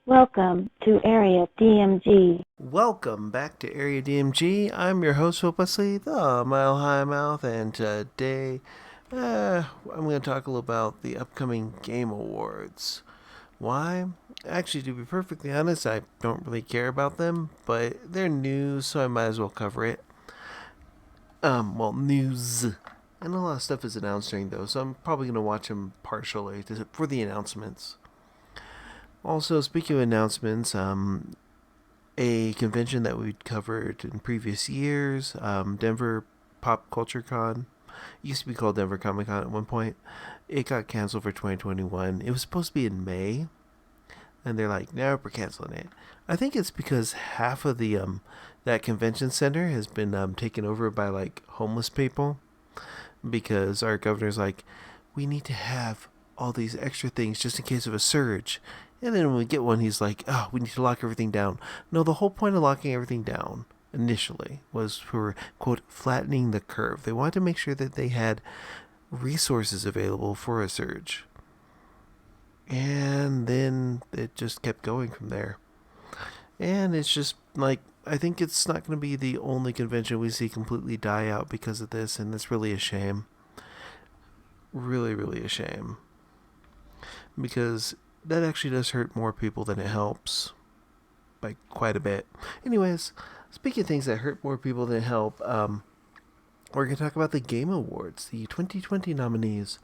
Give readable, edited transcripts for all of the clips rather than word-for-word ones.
Welcome to Area DMG. Welcome back to Area DMG. I'm your host, Hope Wesley, the Mile High Mouth, and today I'm going to talk a little about the upcoming Game Awards. Why? Actually, to be perfectly honest, I don't really care about them, but they're news, so I might as well cover it. News. And a lot of stuff is announced during those, so I'm probably going to watch them partially for the announcements. Also, speaking of announcements, a convention that we'd covered in previous years, Denver Pop Culture Con. It used to be called Denver Comic Con at one point. It got canceled for 2021. It was supposed to be in May, and they're like, no, we're canceling it. I think it's because half of the that convention center has been taken over by like homeless people, because our governor's like, we need to have all these extra things just in case of a surge. And then when we get one, he's like, oh, we need to lock everything down. No, the whole point of locking everything down initially was for, quote, flattening the curve. They wanted to make sure that they had resources available for a surge. And then it just kept going from there. And it's just like, I think it's not going to be the only convention we see completely die out because of this, and it's really a shame. Really, really a shame. Because that actually does hurt more people than it helps by quite a bit. Anyways, speaking of things that hurt more people than help, we're going to talk about the Game Awards, the 2020 nominees.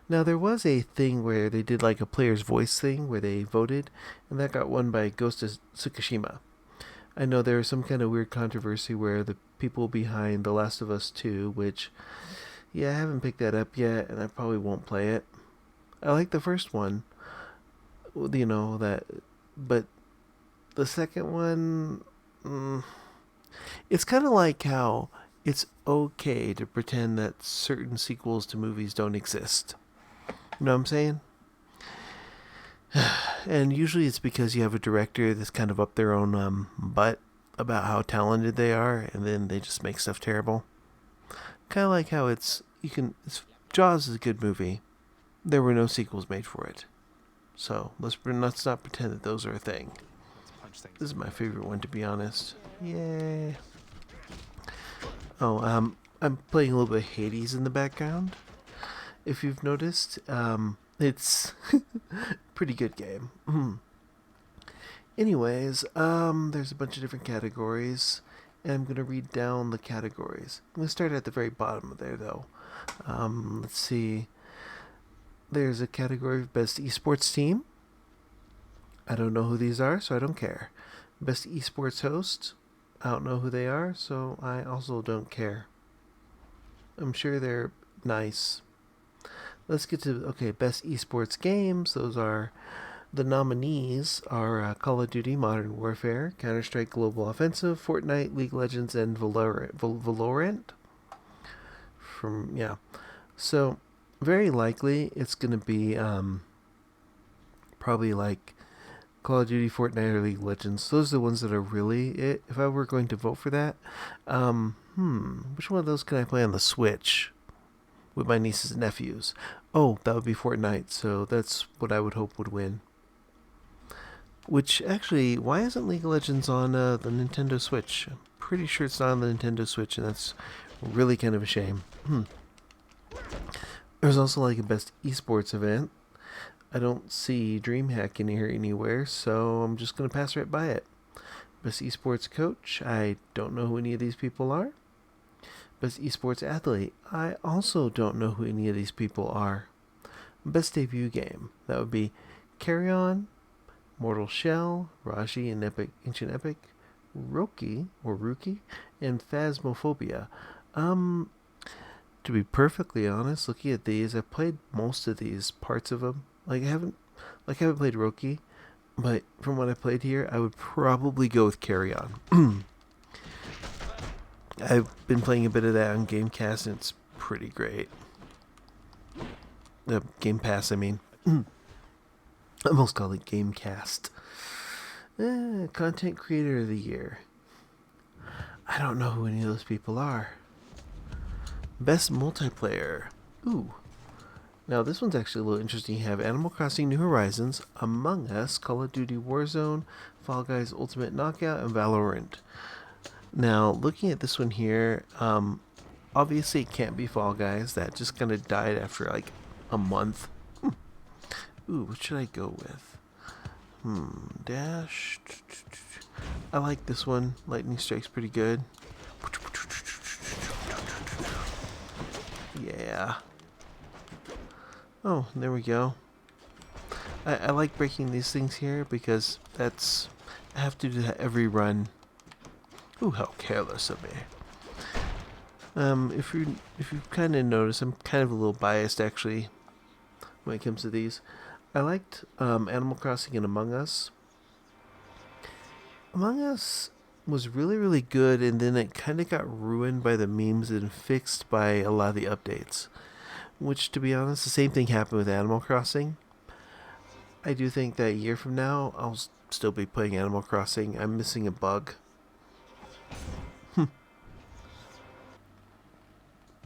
Now, there was a thing where they did like a player's voice thing where they voted, and that got won by Ghost of Tsukushima. I know there was some kind of weird controversy where the people behind The Last of Us 2, which, yeah, I haven't picked that up yet, and I probably won't play it. I like the first one, but the second one, it's kind of like how it's okay to pretend that certain sequels to movies don't exist. You know what I'm saying? And usually it's because you have a director that's kind of up their own butt about how talented they are, and then they just make stuff terrible. Kind of like how Jaws is a good movie. There were no sequels made for it. So let's not pretend that those are a thing. This is my favorite one, to be honest. Yay. Oh, I'm playing a little bit of Hades in the background. If you've noticed, it's pretty good game. Anyways, there's a bunch of different categories, and I'm gonna read down the categories. I'm gonna start at the very bottom of there, though. Let's see. There's a category of Best Esports Team. I don't know who these are, so I don't care. Best Esports Host. I don't know who they are, so I also don't care. I'm sure they're nice. Let's get to, Best Esports Games. The nominees are Call of Duty Modern Warfare, Counter-Strike Global Offensive, Fortnite, League of Legends, and Valorant. So very likely it's going to be probably like Call of Duty, Fortnite, or League of Legends. Those are the ones that are really it. If I were going to vote for that, which one of those can I play on the Switch with my nieces and nephews? Oh, that would be Fortnite, so that's what I would hope would win. Which, actually, why isn't League of Legends on the Nintendo Switch? I'm pretty sure it's not on the Nintendo Switch, and that's really kind of a shame. There's also like a Best Esports event. I don't see DreamHack in here anywhere, so I'm just going to pass right by it. Best Esports Coach. I don't know who any of these people are. Best Esports Athlete. I also don't know who any of these people are. Best Debut Game. That would be Carry On, Mortal Shell, Rashi and Ancient Epic, Rookie, and Phasmophobia. To be perfectly honest, looking at these, I've played most of these parts of them. I haven't played Rookie, but from what I played here, I would probably go with Carry On. I've been playing a bit of that on Gamecast, and it's pretty great. Game Pass, I mean. I almost call it Gamecast. Content Creator of the Year. I don't know who any of those people are. Best Multiplayer. Ooh. Now, this one's actually a little interesting. You have Animal Crossing New Horizons, Among Us, Call of Duty Warzone, Fall Guys Ultimate Knockout, and Valorant. Now, looking at this one here, obviously it can't be Fall Guys. That just kind of died after like a month. Ooh, what should I go with? Dash. I like this one. Lightning Strike's pretty good. Yeah. Oh, there we go. I like breaking these things here because I have to do that every run. Ooh, how careless of me. If you kind of notice, I'm kind of a little biased actually when it comes to these. I liked Animal Crossing and Among Us. Among Us was really, really good, and then it kind of got ruined by the memes and fixed by a lot of the updates. Which, to be honest, the same thing happened with Animal Crossing. I do think that a year from now, I'll still be playing Animal Crossing. I'm missing a bug.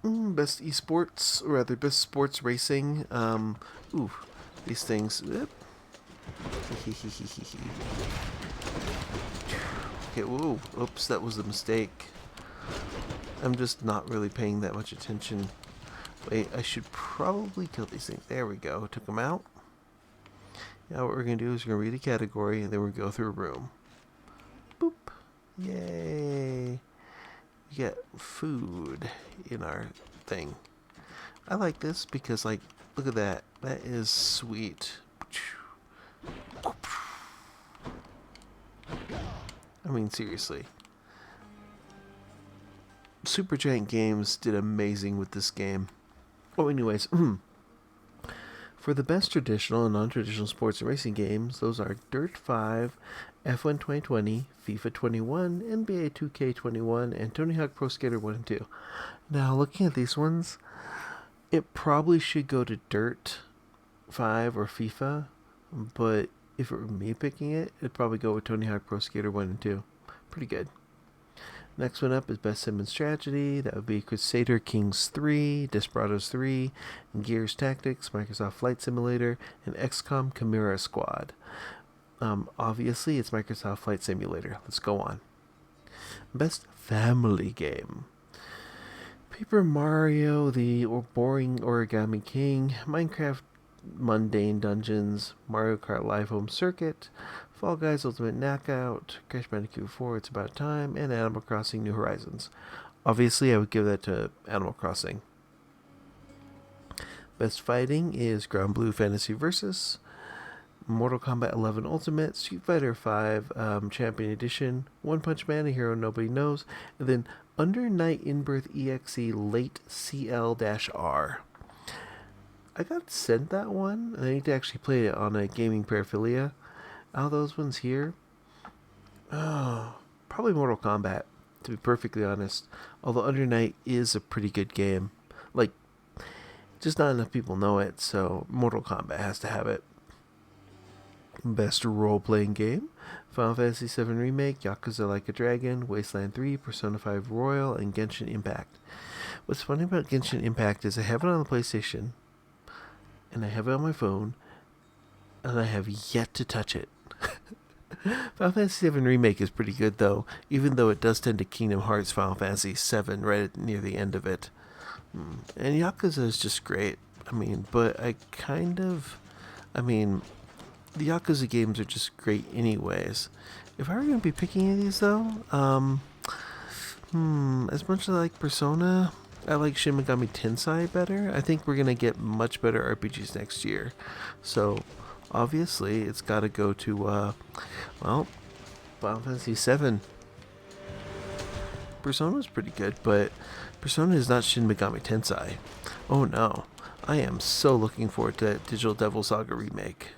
Best esports, or rather, best sports racing. These things. Okay, whoa. Oops, that was a mistake. I'm just not really paying that much attention. Wait, I should probably kill these things. There we go. Took them out. Now what we're going to do is we're going to read a category, and then we're going to go through a room. Boop. Yay. We get food in our thing. I like this because, like, look at that. That is sweet. I mean, seriously. Supergiant Games did amazing with this game. Oh, anyways, for the best traditional and non-traditional sports and racing games, those are Dirt 5, F1 2020, FIFA 21, NBA 2K21, and Tony Hawk Pro Skater 1 and 2. Now, looking at these ones, it probably should go to Dirt 5 or FIFA, but if it were me picking it, it'd probably go with Tony Hawk Pro Skater 1 and 2. Pretty good. Next one up is Best Sim and Strategy. That would be Crusader Kings 3, Desperados 3, Gears Tactics, Microsoft Flight Simulator, and XCOM Chimera Squad. Obviously, it's Microsoft Flight Simulator. Let's go on. Best Family Game. Paper Mario, the Boring Origami King, Minecraft Mundane Dungeons, Mario Kart Live Home Circuit, Fall Guys Ultimate Knockout, Crash Bandicoot 4 It's About Time, and Animal Crossing New Horizons. Obviously, I would give that to Animal Crossing. Best Fighting is Ground Blue Fantasy Versus, Mortal Kombat 11 Ultimate, Street Fighter 5 Champion Edition, One Punch Man, A Hero Nobody Knows, and then Under Night in Birth EXE Late CL-R. I got sent that one, and I need to actually play it on a gaming paraphilia. Out of those ones here, probably Mortal Kombat, to be perfectly honest. Although Under Night is a pretty good game. Like, just not enough people know it, so Mortal Kombat has to have it. Best role-playing game, Final Fantasy VII Remake, Yakuza Like a Dragon, Wasteland 3, Persona 5 Royal, and Genshin Impact. What's funny about Genshin Impact is I have it on the PlayStation, and I have it on my phone, and I have yet to touch it. Final Fantasy VII Remake is pretty good, though, even though it does tend to Kingdom Hearts Final Fantasy VII right near the end of it. And Yakuza is just great. The Yakuza games are just great anyways. If I were going to be picking any of these, though, as much as I like Persona, I like Shin Megami Tensei better. I think we're going to get much better RPGs next year. So, obviously, it's got to go to, Final Fantasy VII. Persona's pretty good, but Persona is not Shin Megami Tensei. Oh no. I am so looking forward to that Digital Devil Saga remake.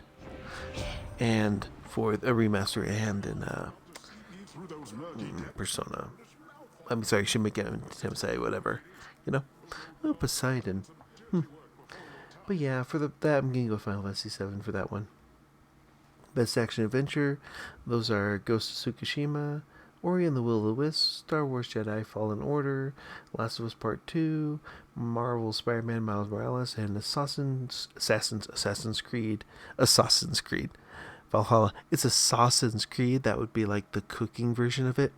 And for a remaster and in Persona. Shin Megami Tensei, whatever. Oh, Poseidon. But yeah, for that, I'm going to go Final Fantasy VII for that one. Best Action Adventure, those are Ghost of Tsukushima, Ori and the Will of the Wisp, Star Wars Jedi Fallen Order, Last of Us Part 2, Marvel Spider-Man Miles Morales, and Assassin's Creed Valhalla. It's Assassin's Creed. That would be like the cooking version of it.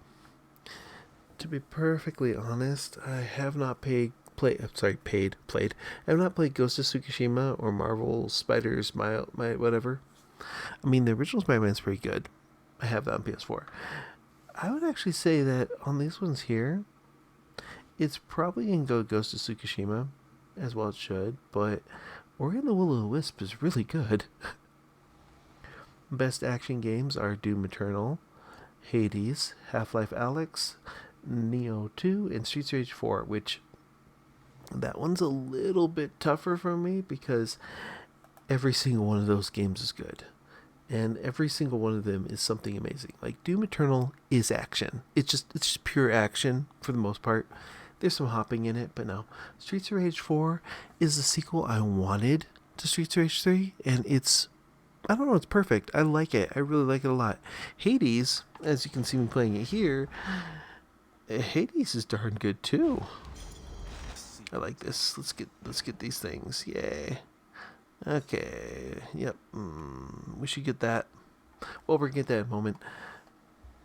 To be perfectly honest, I have not played. I have not played Ghost of Tsushima or Marvel Spiders, my whatever. I mean, the original Spider-Man's pretty good. I have that on PS4. I would actually say that on these ones here, it's probably going to go Ghost of Tsushima, as well it should, but Ori and the Will of the Wisp is really good. Best action games are Doom Eternal, Hades, Half-Life Alyx, Neo 2, and Streets of Rage 4, which that one's a little bit tougher for me because every single one of those games is good. And every single one of them is something amazing. Like Doom Eternal is action. It's just pure action for the most part. There's some hopping in it, but no. Streets of Rage 4 is the sequel I wanted to Streets of Rage 3, and it's perfect. I like it. I really like it a lot. Hades, as you can see me playing it here, Hades is darn good too. I like this. Let's get these things. Yay. Okay. Yep. We should get that. Well, we're gonna get that in a moment.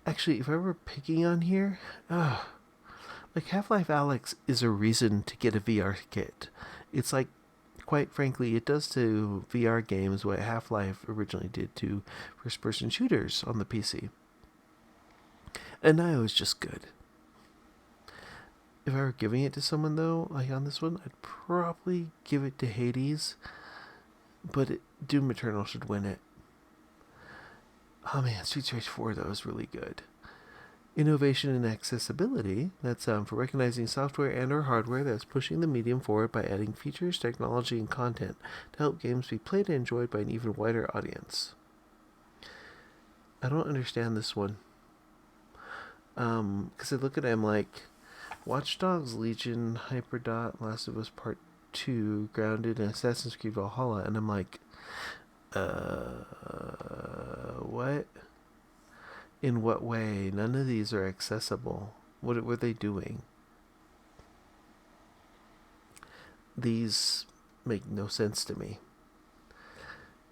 Actually, if I were picking on here, like Half-Life Alyx is a reason to get a VR kit. It's like, quite frankly, it does to VR games what Half-Life originally did to first-person shooters on the PC. And now it was just good. If I were giving it to someone, though, like on this one, I'd probably give it to Hades. But Doom Eternal should win it. Oh man, Streets of Rage 4, though, is really good. Innovation and accessibility. That's for recognizing software and or hardware that's pushing the medium forward by adding features, technology, and content to help games be played and enjoyed by an even wider audience. I don't understand this one. Because I look at it, I'm like, Watch Dogs Legion, Hyperdot, Last of Us Part 2, Grounded, and Assassin's Creed Valhalla, and I'm like, what? In what way? None of these are accessible. What were they doing? These make no sense to me.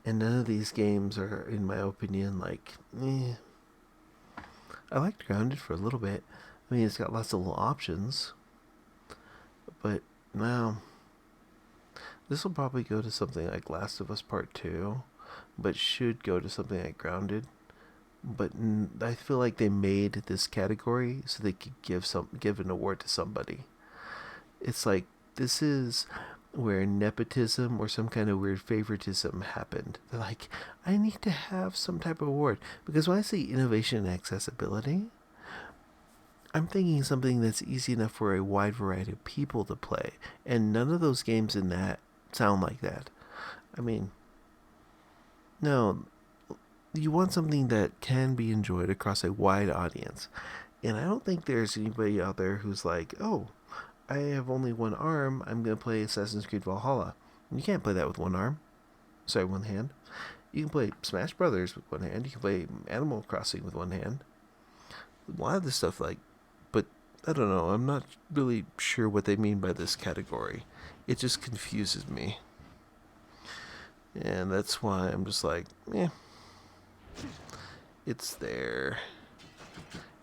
And none of these games are, in my opinion, like, I liked Grounded for a little bit. I mean, it's got lots of little options. But, now, this will probably go to something like Last of Us Part 2, but should go to something like Grounded. But I feel like they made this category so they could give an award to somebody. It's like, this is where nepotism or some kind of weird favoritism happened. They're like, I need to have some type of award. Because when I say innovation and accessibility, I'm thinking something that's easy enough for a wide variety of people to play. And none of those games in that sound like that. I mean, no, you want something that can be enjoyed across a wide audience. And I don't think there's anybody out there who's like, oh, I have only one arm, I'm going to play Assassin's Creed Valhalla. You can't play that with one arm. Sorry, one hand. You can play Smash Brothers with one hand. You can play Animal Crossing with one hand. A lot of this stuff, like, but I don't know. I'm not really sure what they mean by this category. It just confuses me. And that's why I'm just like, it's there.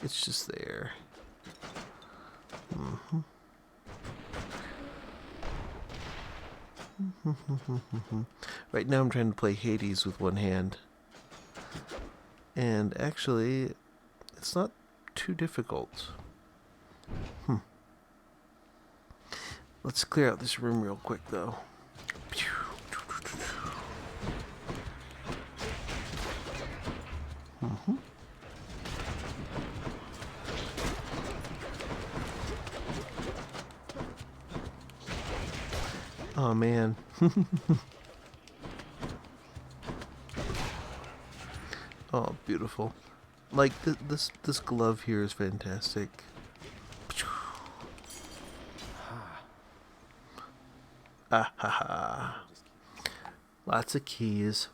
It's just there. Right now I'm trying to play Hades with one hand. And actually, it's not too difficult. Let's clear out this room real quick, though. Oh man. Oh, beautiful. Like this glove here is fantastic. Ah ha ha. Lots of keys.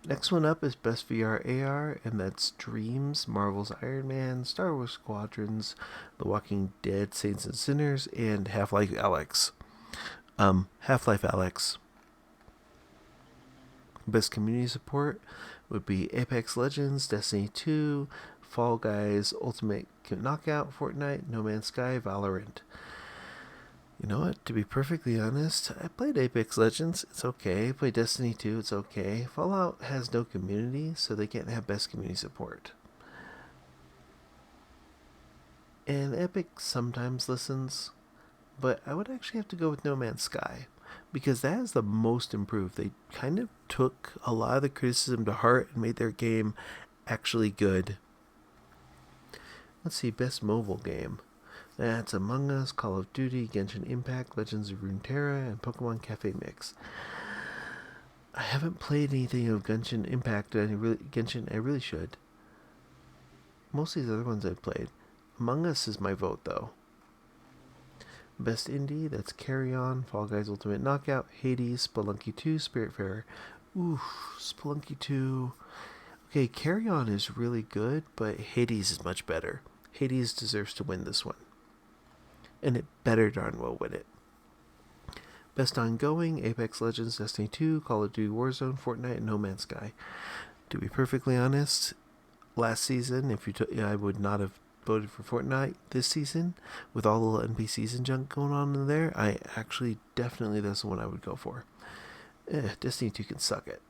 Next one up is Best VR AR, and that's Dreams, Marvel's Iron Man, Star Wars Squadrons, The Walking Dead, Saints and Sinners, and Half-Life Alyx. Half-Life Alyx. Best community support would be Apex Legends, Destiny 2, Fall Guys, Ultimate Knockout, Fortnite, No Man's Sky, Valorant. You know what? To be perfectly honest, I played Apex Legends. It's okay. I played Destiny 2. It's okay. Fallout has no community, so they can't have best community support. And Epic sometimes listens, but I would actually have to go with No Man's Sky, because that is the most improved. They kind of took a lot of the criticism to heart and made their game actually good. Let's see, best mobile game. That's Among Us, Call of Duty, Genshin Impact, Legends of Runeterra, and Pokemon Cafe Mix. I haven't played anything of Genshin Impact, and I really should. Most of these other ones I've played. Among Us is my vote, though. Best Indie, that's Carry On, Fall Guys Ultimate Knockout, Hades, Spelunky 2, Spiritfarer. Ooh, Spelunky 2. Okay, Carry On is really good, but Hades is much better. Hades deserves to win this one. And it better darn well win it. Best Ongoing, Apex Legends, Destiny 2, Call of Duty Warzone, Fortnite, and No Man's Sky. To be perfectly honest, last season, I would not have voted for Fortnite. This season, with all the little NPCs and junk going on in there, I actually definitely that's the one I would go for. Destiny 2 can suck it.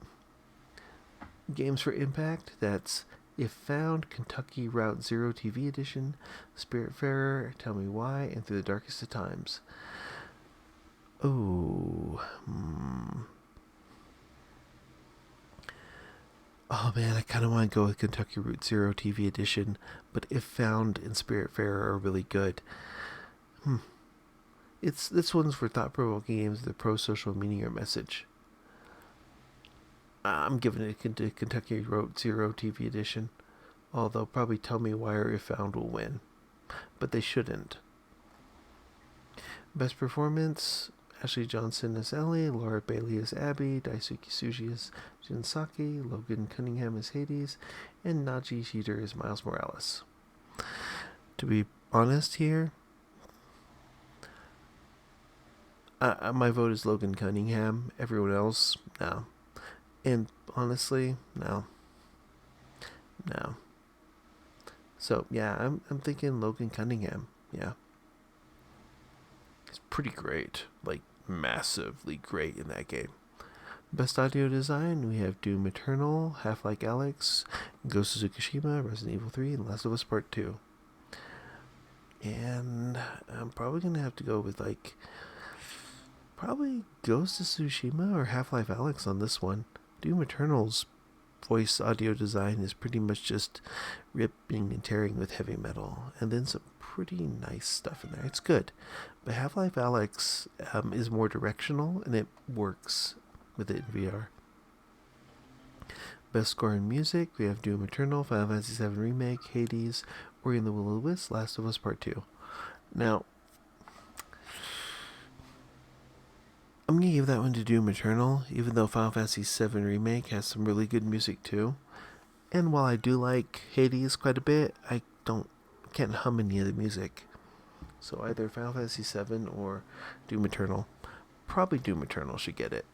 Games for Impact, that's If Found, Kentucky Route Zero TV Edition, Spiritfarer, Tell Me Why, and Through the Darkest of Times. Oh man, I kind of want to go with Kentucky Route Zero TV Edition, but If Found and Spiritfarer are really good. This one's for thought-provoking games with a pro-social meaning or message. I'm giving it to Kentucky Route Zero TV Edition, although probably Tell Me Why or If Found will win, but they shouldn't. Best Performance, Ashley Johnson as Ellie, Laura Bailey as Abby, Daisuke Tsuji as Jinsaki, Logan Cunningham as Hades, and Naji Sheeter as Miles Morales. To be honest here, my vote is Logan Cunningham. Everyone else, no. And honestly, no. So yeah, I'm thinking Logan Cunningham. Yeah, he's pretty great, like massively great in that game. Best audio design, we have Doom Eternal, Half-Life Alyx, Ghost of Tsushima, Resident Evil 3, and Last of Us Part 2. And I'm probably gonna have to go with probably Ghost of Tsushima or Half-Life Alyx on this one. Doom Eternal's voice audio design is pretty much just ripping and tearing with heavy metal, and then some pretty nice stuff in there. It's good, but Half-Life Alyx is more directional, and it works with it in VR. Best score in music, we have Doom Eternal, Final Fantasy VII Remake, Hades, Ori and the Will of the Wisps, Last of Us Part 2. Now, I'm going to give that one to Doom Eternal, even though Final Fantasy VII Remake has some really good music too. And while I do like Hades quite a bit, I can't hum any of the music. So either Final Fantasy VII or Doom Eternal. Probably Doom Eternal should get it.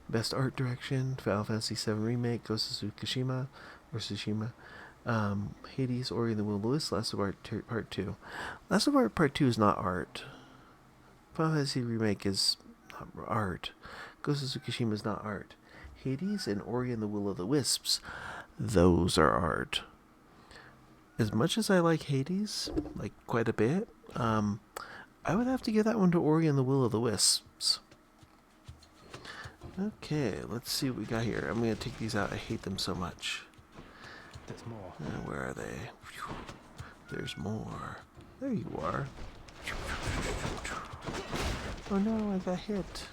Best art direction, Final Fantasy VII Remake, Ghost of Tsushima, Hades, Ori and the Will of the Wisps, Last of Art Part 2. Last of Art Part 2 is not art. Final Fantasy Remake is not art. Ghost of Tsushima is not art. Hades and Ori and the Will of the Wisps, those are art. As much as I like Hades, like quite a bit, I would have to give that one to Ori and the Will of the Wisps. Okay, let's see what we got here. I'm going to take these out. I hate them so much. There's more. Where are they? There's more. There you are. Oh no, I got hit.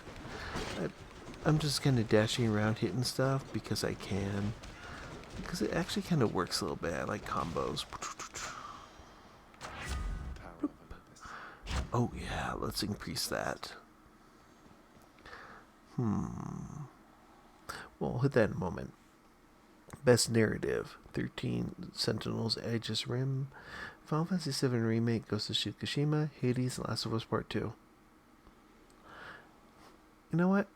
I'm just kind of dashing around hitting stuff because I can. Because it actually kind of works a little bit. I like combos. Oh yeah, let's increase that. We'll hit that in a moment. Best Narrative: 13 Sentinels, Aegis Rim, Final Fantasy VII Remake, Ghost of Tsushima, Hades, Last of Us Part 2. You know what?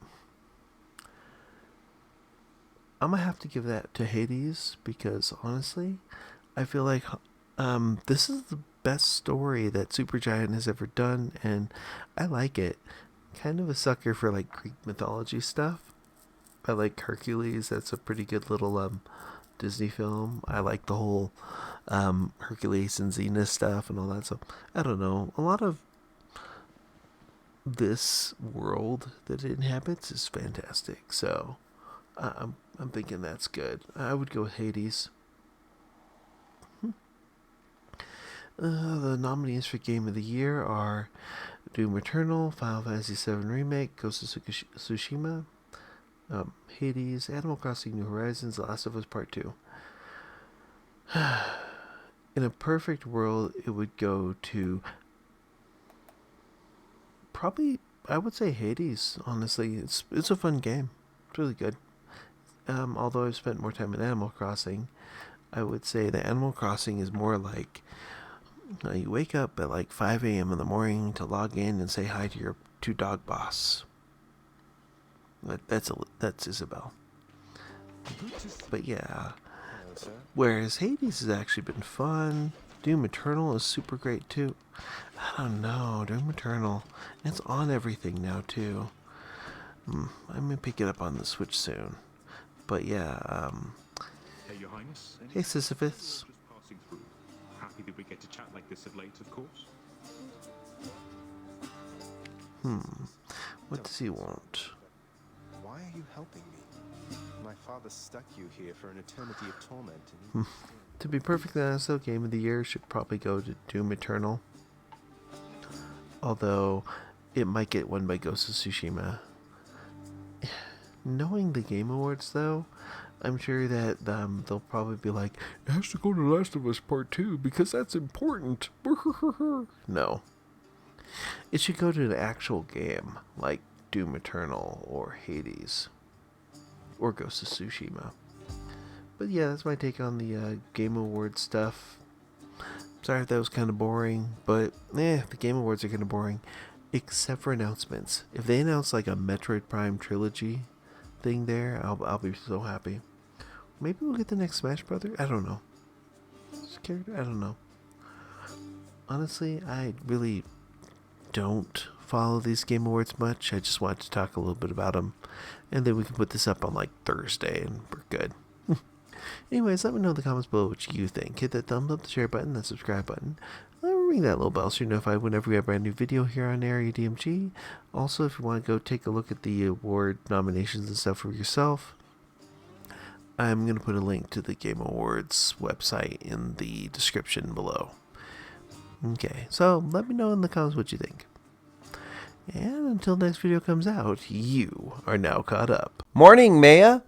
I'm gonna have to give that to Hades because honestly, I feel like this is the best story that Supergiant has ever done, and I like it. Kind of a sucker for like Greek mythology stuff. I like Hercules. That's a pretty good little Disney film. I like the whole Hercules and Xena stuff and all that. So I don't know. A lot of this world that it inhabits is fantastic. So I'm thinking that's good. I would go with Hades. The nominees for Game of the Year are Doom Eternal, Final Fantasy VII Remake, Ghost of Tsushima, Hades, Animal Crossing New Horizons, The Last of Us Part 2. In a perfect world, it would go to probably, I would say Hades, honestly. It's a fun game. It's really good. Although I've spent more time in Animal Crossing, I would say that Animal Crossing is more like you wake up at like 5 a.m. in the morning to log in and say hi to your dog boss. That's Isabel. But yeah. Whereas Hades has actually been fun. Doom Eternal is super great too. I don't know, Doom Eternal. It's on everything now too. I'm gonna pick it up on the Switch soon. But yeah, Your Highness, hey Sisyphus. just passing through. Happy that we get to chat like this of late, of course. What does he want? Why are you helping me? My father stuck you here for an eternity of torment, and To be perfectly honest though, Game of the Year should probably go to Doom Eternal. Although, it might get won by Ghost of Tsushima. Knowing the Game Awards though, I'm sure that they'll probably be like, it has to go to Last of Us Part 2 because that's important. No. It should go to an actual game, like Doom Eternal or Hades. Or Ghost of Tsushima. But yeah, that's my take on the Game Awards stuff. Sorry if that was kind of boring, but the Game Awards are kind of boring. Except for announcements. If they announce like a Metroid Prime trilogy thing there, I'll be so happy. Maybe we'll get the next Smash Brother. I don't know. Character? I don't know. Honestly, I really don't follow these Game Awards much. I just wanted to talk a little bit about them, and then we can put this up on like Thursday, and we're good. Anyways, let me know in the comments below what you think. Hit that thumbs up, the share button, that subscribe button. Ring that little bell so you're notified whenever we have a brand new video here on Area DMG. Also, if you want to go take a look at the award nominations and stuff for yourself, I'm going to put a link to the Game Awards website in the description below. Okay, so let me know in the comments what you think. And until next video comes out, you are now caught up. Morning, Maya.